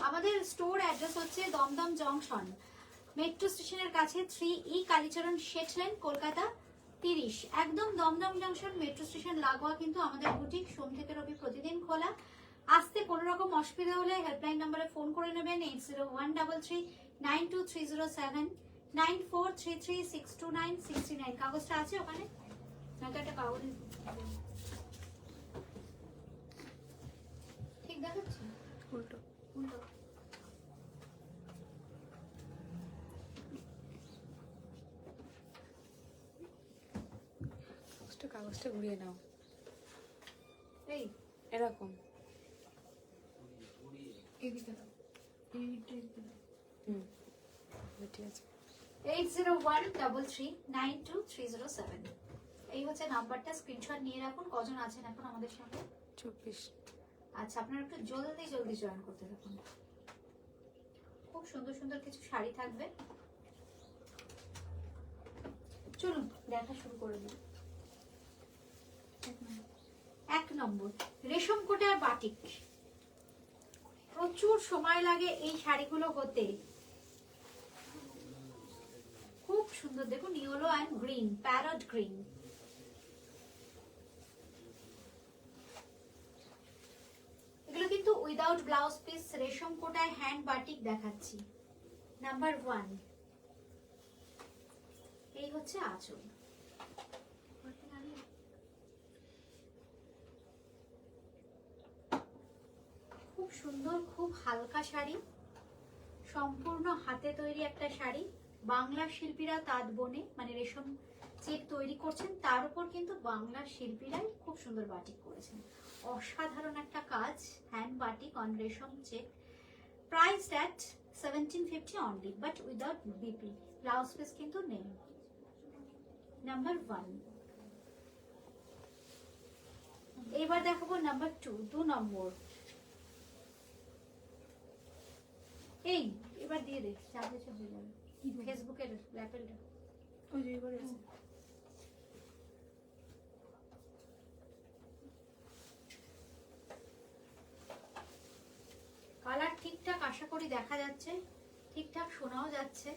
আমাদের store address হচ্ছে Dumdum junction, metro স্টেশনের কাছে, 3E কালীচরণ শেঠ লেন, কলকাতা 30। একদম দমদম জংশন মেট্রো স্টেশন লাগোয়া কিন্তু আমাদের বুটিক, সোম থেকে রবি প্রতিদিন খোলা। আসতে কোনো রকম অসুবিধা হলে হেল্পলাইন নাম্বারে ফোন করে নেবেন 8013392307, 9433629629। কাগজটা আছে ওখানে, একটা কাগজ ঠিক দেখাচ্ছি, উল্টো উল্টো। কাগজটা ঘুরিয়ে নাও, এই এরকম এইদিকে দাও, এইদিকে দাও। ঠিক আছে। 8013392307 এই হচ্ছে নাম্বারটা, স্ক্রিনশট নিয়ে রাখুন। কজন আছেন এখন আমাদের সঙ্গে? 24। আচ্ছা, আপনারা একটু জলদি জলদি জয়েন করতে থাকুন। খুব সুন্দর সুন্দর কিছু শাড়ি থাকবে, চলুন দেখা শুরু করে দিই। 1 নম্বর রেশম কোটার বাটিক। প্রচুর সময় লাগে এই শাড়িগুলো হতে, খুব সুন্দর। দেখুন yellow and green, parrot green. এগুলো কিন্তু উইদাউট ব্লাউজ পিস, রেশম কোটায় হ্যান্ড বাটিক দেখাচ্ছি। নাম্বার 1 এই হচ্ছে আঁচল। খুব সুন্দর, খুব হালকা শাড়ি, সম্পূর্ণ হাতে তৈরি একটা শাড়ি। বাংলা শিল্পীরা তাঁত বনে মানে রেশম চেক তৈরি করছেন, তার উপর কিন্তু বাংলা শিল্পীরাই খুব সুন্দর বাটিক করেছেন। অসাধারণ একটা কাজ, হ্যান্ড বাটিক অন রেশম check. Priced at 1750 only, but without BP, blouse piece কিন্তু নেই। নাম্বার 1। এবার দেখাবো নাম্বার 2 নম্বর। এই এবার দিয়ে দে, চাপে হয়ে যাবে। ফেসবুকের ল্যাপেলটা ওই যে এবারে আছে। কালার ঠিকঠাক আশা করি দেখা যাচ্ছে, ঠিকঠাক শোনাও যাচ্ছে।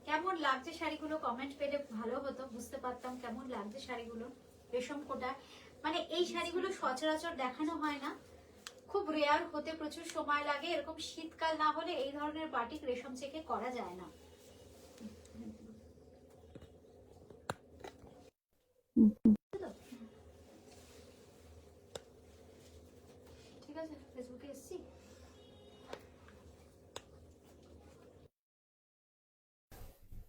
কেমন লাগছে শাড়িগুলো কমেন্ট পেলে ভালো হতো, বুঝতে পারতাম কেমন লাগছে শাড়িগুলো। রেশম কোটা মানে এই শাড়িগুলো সচরাচর দেখানো হয় না, খুব রেয়ার হতে প্রচুর সময় লাগে। এরকম শীতকাল না হলে এই ধরনের বাটিক রেশম চেকে করা যায় না। ঠিক আছে, ফেসবুকে এসছি।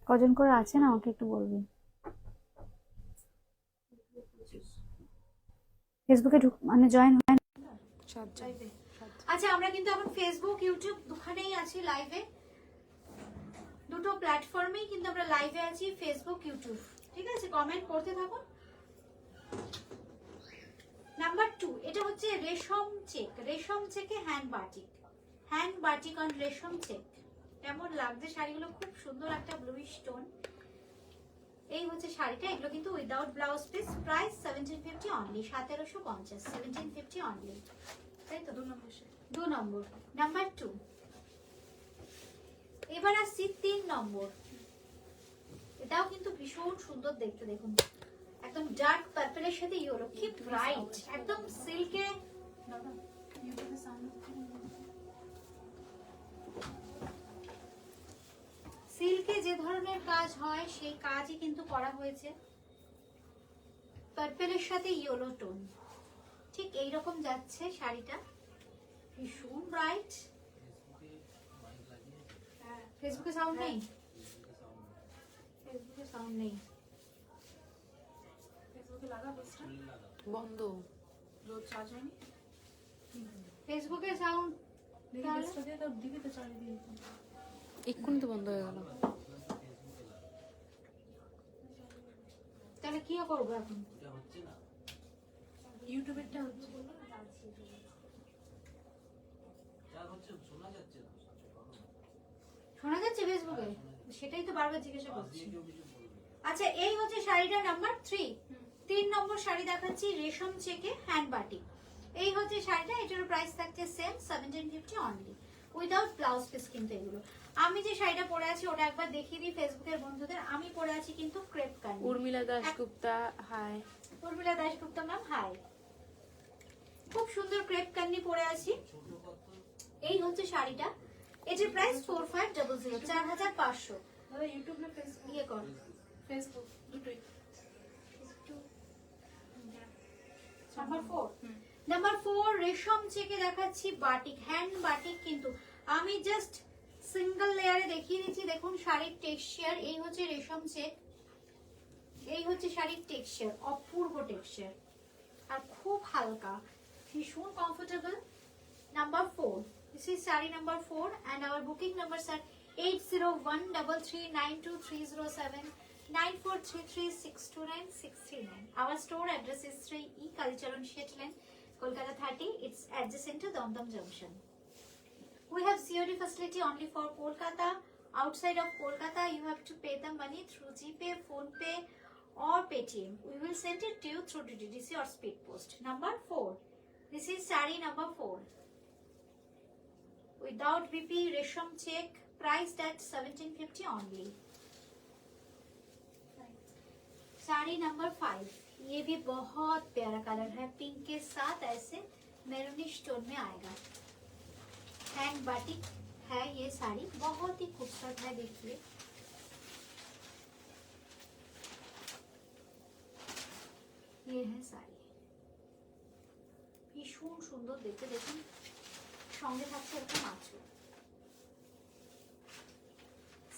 কজন করে আছেন আমাকে একটু বলবেন। ফেসবুকে মানে জয়েন হয়। আচ্ছা, আমরা কিন্তু এখন ফেসবুক ইউটিউব দুখানেই আছি লাইভে, দুটো প্ল্যাটফর্মেই কিন্তু আমরা লাইভে আছি, ফেসবুক ইউটিউব। ঠিক আছে, কমেন্ট করতে থাকুন। নাম্বার 2 এটা হচ্ছে রেশম চেক, রেশম চেকে hand batik, hand batik on রেশম চেক। কেমন লাগছে শাড়িগুলো, খুব সুন্দর একটা ব্লুইশ টোন। এই হচ্ছে শাড়িটা, এগুলো কিন্তু without blouse piece. Price 1750 only, 1750, 1750 only. তাই তো 2 নম্বর। নাম্বার 2। এবার আসছি 3 নম্বর। এটাও কিন্তু ভীষণ সুন্দর দেখতে, দেখুন একদম ডার্ক পার্পলের সাথে ইয়েলো, কি ব্রাইট, একদম সিল্কে। সিল্কে যে ধরনের কাজ হয় সেই কাজই কিন্তু করা হয়েছে। পার্পলের সাথে ইয়েলো টোন, ঠিক এইরকম যাচ্ছে শাড়িটা, ভীষণ ব্রাইট। ফেসবুকে সাউন্ড নেই, ফেসবুকে সাউন্ড নেই, ফেসবুকে লাগা বন্ধ, রোজ চার্জ হয়নি। ফেসবুকে সাউন্ড দিবি তো চার্জ দিয়ে, এক্ষুনি তো বন্ধ হয়ে গেল। তাহলে কি করবো এখন? ইউটিউবেরটা হচ্ছে। শোনা যাচ্ছে ফেসবুকে? সেটাই তো বারবার জিজ্ঞাসা করছি। আচ্ছা, এই হচ্ছে শাড়িটা নাম্বার 3। 3 নম্বর শাড়ি দেখাচ্ছি, রেশম চেকে হ্যান্ড বাটিক। এই হচ্ছে শাড়িটা, এটার প্রাইস থাকছে same 1750 only, without blouse piece কিন্তু এগুলো। আমি যে শাড়িটা পরে আছি ওটা একবার দেখিয়ে দিই ফেসবুকের বন্ধুদের। আমি পরে আছি কিন্তু ক্রেপ কান। Urmila Dasgupta hi. Urmila Dasgupta ma'am hi. খুব সুন্দর ক্রেপ কান্নি পরে আছি। এই হচ্ছে শাড়িটা, এটার প্রাইস 4500, 4500। দাদা ইউটিউব না ফেসবুক? ইয়ে কর, ফেসবুক দুটোই। নাম্বার 4। নাম্বার 4 রেশম চেকে দেখাচ্ছি বাটিক, হ্যান্ড বাটিক কিন্তু আমি জাস্ট সিঙ্গেল লেয়ারে দেখিয়ে দিচ্ছি। দেখুন শাড়ির টেক্সচার, এই হচ্ছে রেশম চেক, এই হচ্ছে শাড়ির টেক্সচার, অপূর্ব টেক্সচার আর খুব হালকা, ভীষণ comfortable. Number 4, this is sari number 4 and our booking numbers are 8013392307, 9433629639. Our store address is 3E Kalicharan Shet Lane, Kolkata 30. It's adjacent to Dum Junction. We have COD facility only for Kolkata. Outside of Kolkata, you have to pay the money through GPay, PhonePe or Paytm. We will send it to you through DDDC or Speed Post. Number 4. This is saree number 4. Without BP, Resham check, priced at 1750 only. Sari number 5, ये भी बहुत प्यारा colour है, pink के साथ ऐसे मेरूनी stone में आएगा। हैंड बाटिक है ये साड़ी, बहुत ही खूबसूरत है, देखिए ये है साड़ी, ভীষণ সুন্দর দেখতে। দেখুন সঙ্গে থাকছে এরকম আঁচল।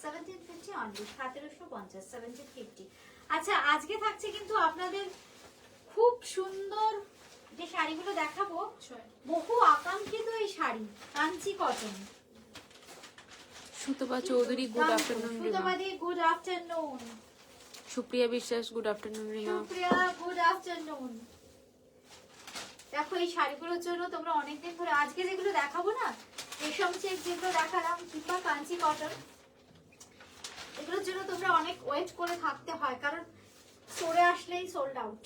1750 অনলি, 1750, 1750। আচ্ছা আজকে থাকছে কিন্তু আপনাদের খুব সুন্দর যে শাড়িগুলো দেখাবো, বহু আকাঙ্ক্ষিত এই sari, Kanchi cotton. Sutapa Chowdhury good afternoon Rima. সুতপাদি good afternoon. Supriya Biswas good afternoon Rima. Supriya good afternoon. দেখো এই শাড়িগুলোর জন্য তোমরা অনেকদিন ধরে, আজকে যেগুলো দেখাবো না, রেশম চেক যেগুলো দেখালাম কিংবা কাঞ্চি কটন, এগুলোর জন্য তোমরা অনেক ওয়েট করে থাকতে হয়, কারণ স্টোরে আসলেই sold out.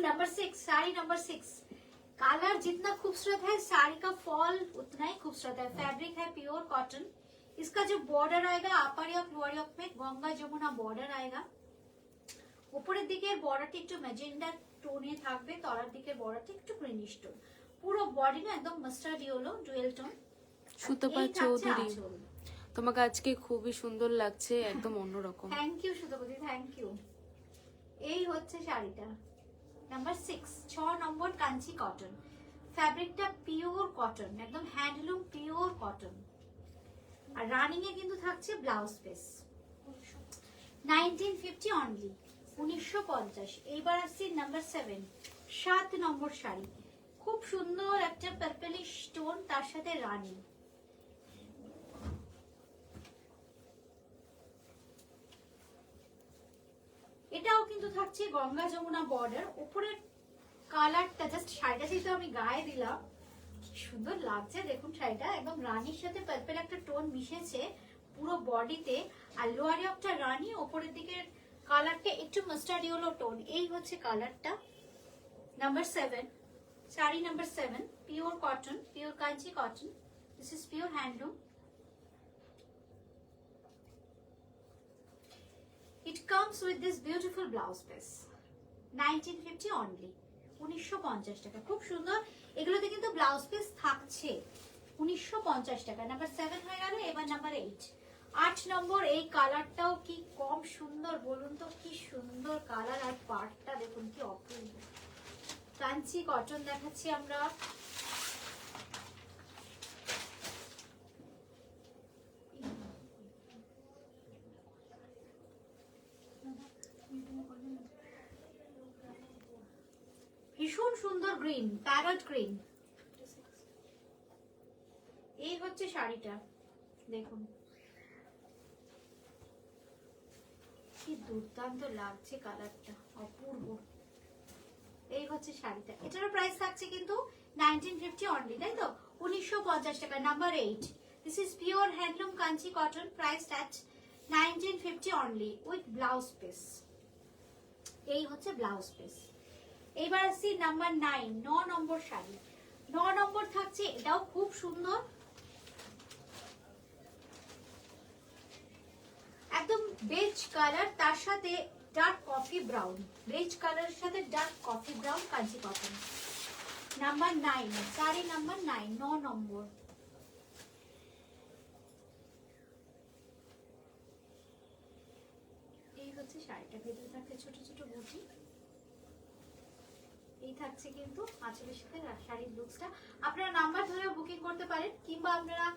Number 6, sari number 6। Colour जितना खूबसूरत है साड़ी का फॉल उतना ही खूबसूरत है। फैब्रिक है प्योर कॉटन। इसका जो बॉर्डर आएगा अपर यक लोअर यक में गंगा যমুনা বর্ডার आएगा। উপরের দিকের বর্ডারটা একটু ম্যাজেন্ডা টোনে থাকবে, তলার দিকের বর্ডারটা একটু গ্রিনিশ টোন। পুরো বডি না একদম mustard yellow dual tone. Sutapa Chowdhury তোমাকে আজকে খুবই সুন্দর লাগছে, একদম অন্যরকম। থ্যাংক ইউ সুতপতি, থ্যাংক ইউ। এই হচ্ছে শাড়িটা নাম্বার 6, 6 নম্বর কাঞ্চি কটন। ফ্যাব্রিকটা পিওর কটন, একদম হ্যান্ডলুম পিওর কটন। আর রানিং এ কিন্তু থাকছে ব্লাউজ পিস। 1950 অনলি, 1950। এইবার আসছি নাম্বার 7, 7 নম্বর শাড়ি। খুব সুন্দর একটা পার্পলিশ স্টোন, তার সাথে রানী। এটাও কিন্তু থাকছে গঙ্গা যমুনা বর্ডার। উপরের কালারটা জাস্ট শাড়িটা যেহেতু আমি গায়ে দিলাম, কি সুন্দর লাগছে দেখুন শাড়িটা, একদম রানীর সাথে পার্পল একটা টোন মিশেছে পুরো বডিতে। আর লোয়ার একটা রানী, উপরের দিকের কালারটা একটু মাস্টার্ড ইয়েলো টোন। এই হচ্ছে কালারটা। Number 7, sari number 7, pure cotton, pure Kanchi cotton. This is pure handloom. It comes with this beautiful blouse piece. 1950 only, 1950 টাকা। খুব সুন্দর, এগুলোতে কিন্তু ব্লাউজ পিস থাকছে 1950 টাকা। নাম্বার 7 হয়ে গেল, এবার নাম্বার 8, 8 নম্বর। এই কালারটাও কি কম সুন্দর বলুন তো, কি সুন্দর কালার। আর পাড়টা দেখুন কি অপূর্ব। কাঞ্চি কটন দেখাচ্ছি আমরা। ভীষণ সুন্দর গ্রিন, প্যারট গ্রিন। এই হচ্ছে শাড়িটা, দেখুন কি দুর্দান্ত লাগছে কালারটা, অপূর্ব। এই হচ্ছে শাড়িটা, এটারও প্রাইস থাকছে কিন্তু 1950 অনলি, তাই তো, 1950 টাকা। Number 8, this is pure handloom Kanchi cotton, price at 1950 only with blouse piece. এই হচ্ছে ব্লাউজ পিস। এইবার আসছি নাম্বার 9, 9 নম্বর শাড়ি। 9 নম্বর থাকছে, এটাও খুব সুন্দর, একদম বেজ কালার, তার সাথে ডার্ক কফি ব্রাউন, বেজ কালারের সাথে dark coffee brown Kanchi cotton. Number 9, sari number 9, 9 নম্বর। এই হচ্ছে শাড়িটা, ভেতরে থাকছে ছোট ছোট বুটি। এই থাকছে কিন্তু আঁচলের সাথে শাড়ির লুকসটা। আপনারা নাম্বার ধরে বুকিং করতে পারেন, কিংবা আপনারা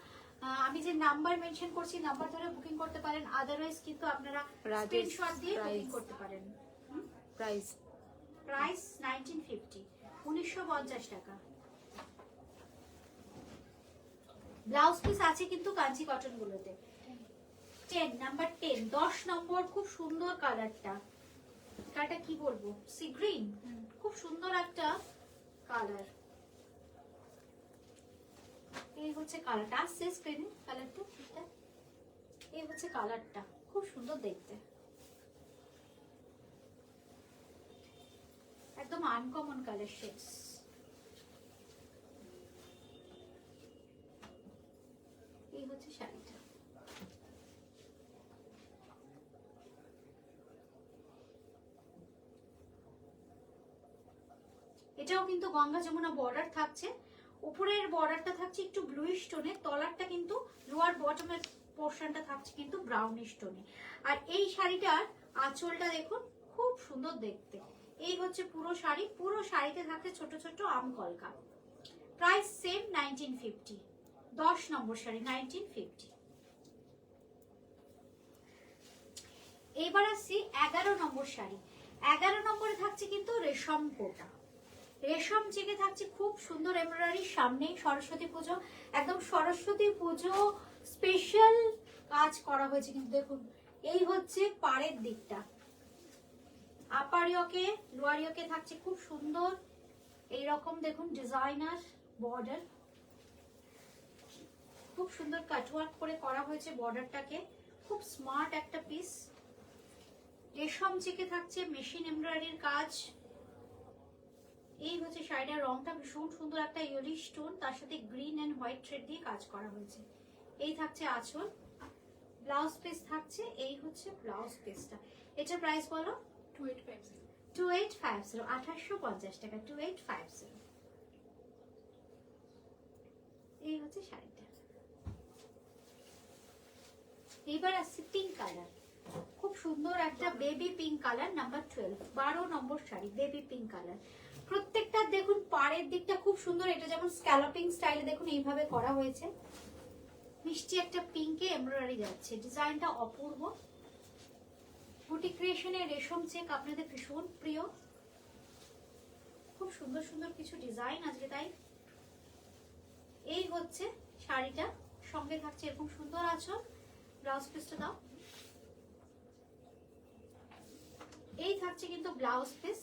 আমি যে নাম্বার মেনশন করছি নাম্বার ধরে বুকিং করতে পারেন, আদারওয়াইজ কিন্তু আপনারা স্ক্রিনশট দিয়ে বুকিং করতে পারেন। প্রাইস প্রাইস 1950, 1950 টাকা। ব্লাউজ পিস আছে কিন্তু কাঞ্চি কটন গুলোতে। 10, নাম্বার 10, 10 নম্বর, খুব সুন্দর কালারটা। কালারটা কি বলবো, সি গ্রিন, খুব সুন্দর একটা কালার। এই হচ্ছে কালারটা, আসছে স্ক্রিনে কালারটা, এই হচ্ছে কালারটা, খুব সুন্দর দেখতে, একদম আনকমন কালার শেডস। এই হচ্ছে শাড়িটা। এটাও কিন্তু গঙ্গা যমুনা বর্ডার থাকছে, উপরের বর্ডারটা থাকছে একটু ব্লুইশ টোনে, তলারটা কিন্তু লোয়ার বটমের পোর্শনটা থাকছে কিন্তু ব্রাউনিশ টোনে। আর এই শাড়িটার আঁচলটা দেখুন, খুব সুন্দর দেখতে। এই হচ্ছে পুরো শাড়ি, পুরো শাড়িতে থাকছে ছোট ছোট আম কলকা। প্রাইস সেম 1950, 10 নম্বর শাড়ি 1950। এবার আসছি 11 নম্বর শাড়ি। 11 নম্বরে থাকছে কিন্তু রেশম কোটা, রেশম জেগে থাকছে খুব সুন্দর এমব্রয়ডারি। সামনেই সরস্বতী পুজো, একদম সরস্বতী পুজো স্পেশাল কাজ করা হয়েছে কিন্তু দেখুন। এই হচ্ছে পাড়ের দিকটা, আপার ইয়োকে লোয়ার ইয়োকে থাকছে খুব সুন্দর এইরকম দেখুন ডিজাইনার বর্ডার, খুব সুন্দর কাটওয়ার্ক করে করা হয়েছে বর্ডারটাকে, খুব স্মার্ট একটা পিস। রেশম জেগে থাকছে মেশিন এমব্রয়ডারির কাজ। এই হচ্ছে শাড়িটার রংটা ভীষণ সুন্দর, একটা ইয়েলিশ টোন, তার সাথে গ্রিন এন্ড হোয়াইট থ্রেড দিয়ে কাজ করা হয়েছে। এই থাকছে আঁচল, ব্লাউজ পিস থাকছে, এই হচ্ছে ব্লাউজ পিসটা। এটা প্রাইস বলো? 2850, 2850, 2850 টাকা, 2850। এই হচ্ছে শাড়িটা। এবার আসছে পিঙ্ক কালার, খুব সুন্দর একটা বেবি পিঙ্ক কালার, নাম্বার 12, 12 নম্বর শাড়ি, বেবি পিঙ্ক কালার। প্রত্যেকটা দেখুন পাড়ের দিকটা খুব সুন্দর, এটা যেমন স্ক্যালপিং স্টাইলে দেখুন এইভাবে করা হয়েছে, মিষ্টি একটা পিঙ্কে এমব্রয়ডারি যাচ্ছে, ডিজাইনটা অপূর্ব। বুটি ক্রিয়েশনের রেশম চেক আপনাদের ভীষণ প্রিয়, খুব সুন্দর সুন্দর কিছু ডিজাইন আজকে তাই। এই হচ্ছে শাড়িটা, সঙ্গে থাকছে এরকম সুন্দর আঁচল। ব্লাউজ পিসটা দাও। এই থাকছে কিন্তু ব্লাউজ পিস,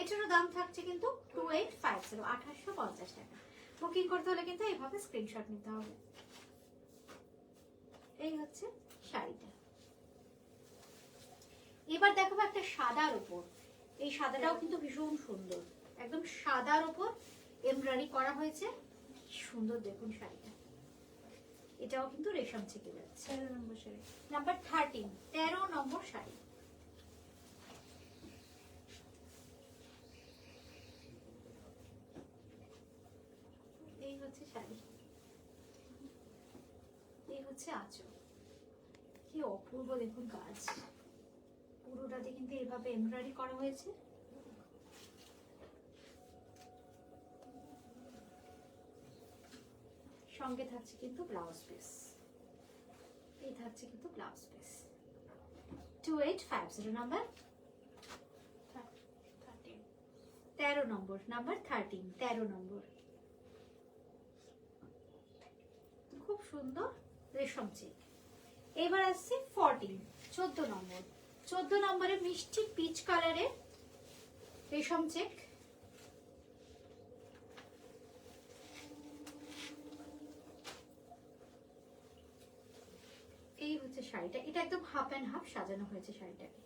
এটারও দাম থাকছে কিন্তু 2850, 2850 টাকা। বুকিং করতে হলে কিন্তু এইভাবে স্ক্রিনশট নিতে হবে। এই হচ্ছে শাড়িটা। এবার দেখাবো একটা সাদার উপর, এই সাদাটাও কিন্তু ভীষণ সুন্দর, একদম সাদার উপর এমব্রয়ডারি করা হয়েছে, সুন্দর দেখুন শাড়িটা। এটাও কিন্তু রেশম থেকে যাচ্ছে। 13 নম্বর শাড়ি, নাম্বার 13, 13 নম্বর শাড়ি। এই হচ্ছে শাড়ি, এই হচ্ছে আঁচল, কি অপূর্ব দেখুন কাজ, পুরোটাতে কিন্তু এভাবে এমব্রয়ডারি করা হয়েছে। সঙ্গে থাকছে কিন্তু ব্লাউজ পিস, এই থাকছে কিন্তু ব্লাউজ পিস। 2850, নাম্বার 13, 13 নম্বর, নাম্বার 13, 13 নম্বর। খুব সুন্দর রেশম চেক। এবার আসছে 14, 14 নম্বর। 14 নম্বরে মিষ্টি পিচ কালারের রেশম চেক। এই হচ্ছে শাড়িটা, এটা একদম হাফ অ্যান্ড হাফ সাজানো হয়েছে শাড়িটাকে,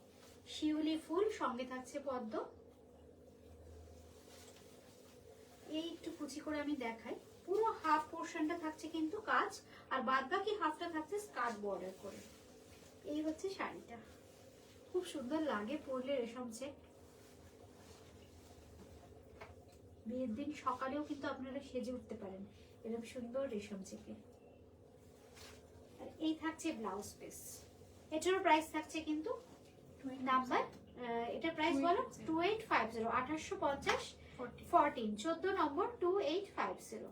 শিউলি ফুল, সঙ্গে থাকছে পদ্ম। একটু কুচি করে আমি দেখাই। পুরো হাফ পোর্শনটা থাকছে কিন্তু কাজ, আর বাদ বাকি হাফটা থাকছে স্কার্ট বর্ডার করে। এই হচ্ছে শাড়িটা, খুব সুন্দর লাগে পরলে রেশম চেক। বিয়ের দিন সকালেও কিন্তু আপনারা সেজে উঠতে পারেন এরকম সুন্দর রেশম চেকে। আর এই থাকছে ব্লাউজ পিস, এটারও প্রাইস থাকছে কিন্তু নাম্বার, এটা প্রাইস বলো 2850, 2850 14, 14 নম্বর 2850।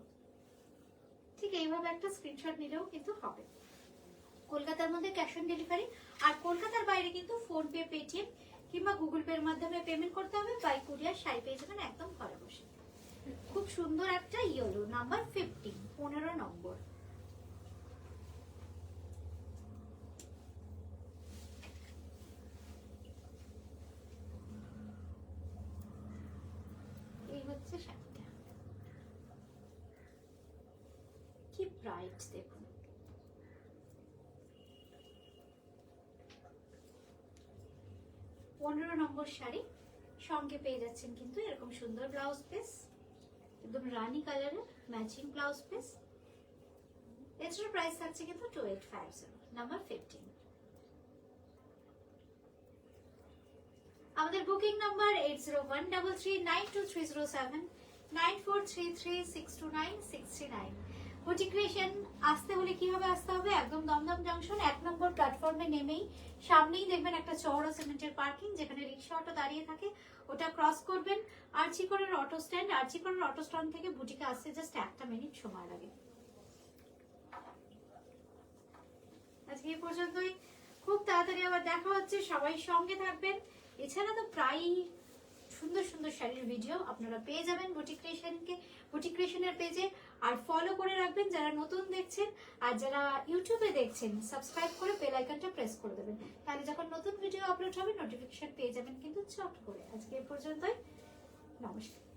ঠিক এইভাবে একটা স্ক্রিনশট নিলেও কিন্তু হবে। কলকাতার মধ্যে ক্যাশ অন ডেলিভারি, আর কলকাতার বাইরে কিন্তু ফোন পে, পেটিএম কিংবা গুগল পে এর মাধ্যমে পেমেন্ট করতে হবে। বাই কুরিয়ার শাড়ি পেয়ে যাবেন একদম ঘরে বসে। খুব সুন্দর একটা ইয়েলো, নাম্বার 15, 15 নম্বর। এই হচ্ছে শাড়িটা, কি ব্রাইট দেখুন। পনেরো নম্বর শাড়ি, সঙ্গে পেয়ে যাচ্ছেন কিন্তু এরকম সুন্দর ব্লাউজ পিস, একদম রানী কালারের ম্যাচিং ব্লাউজ পিস। এটার প্রাইস থাকছে কিন্তু 2850, নাম্বার 15। আমাদের বুকিং নাম্বার 8013392307, 9433629639। বুটিক ক্রিয়েশন আসতে হলে কিভাবে আসতে হবে? একদম দমদম জংশন 1 নম্বর প্ল্যাটফর্মে নেমেই সামনেই দেখবেন একটা চওড়া সিমেন্টের পার্কিং, যেখানে রিক্সা অটো দাঁড়িয়ে থাকে, ওটা ক্রস করবেন। আরজিকরের অটো স্ট্যান্ড, আরজিকরের অটো স্ট্যান্ড থেকে বুটিকে আসতে জাস্ট 1 মিনিট সময় লাগে। আজকে এই পর্যন্তই, খুব তাড়াতাড়ি আবার দেখা হচ্ছে, সবাই সঙ্গে থাকবেন। এছাড়া তো প্রায়ই সুন্দর সুন্দর শাড়ির ভিডিও আপনারা পেয়ে যাবেন বুটিক ক্রিয়েশনের পেজে। আর ফলো করে রাখবেন যারা নতুন দেখছেন, আর যারা ইউটিউবে দেখছেন সাবস্ক্রাইব করে বেল আইকনটা প্রেস করে দেবেন, তাহলে যখন নতুন ভিডিও আপলোড হবে নোটিফিকেশন পেয়ে যাবেন কিন্তু চট করে। আজকে এই পর্যন্তই, নমস্কার।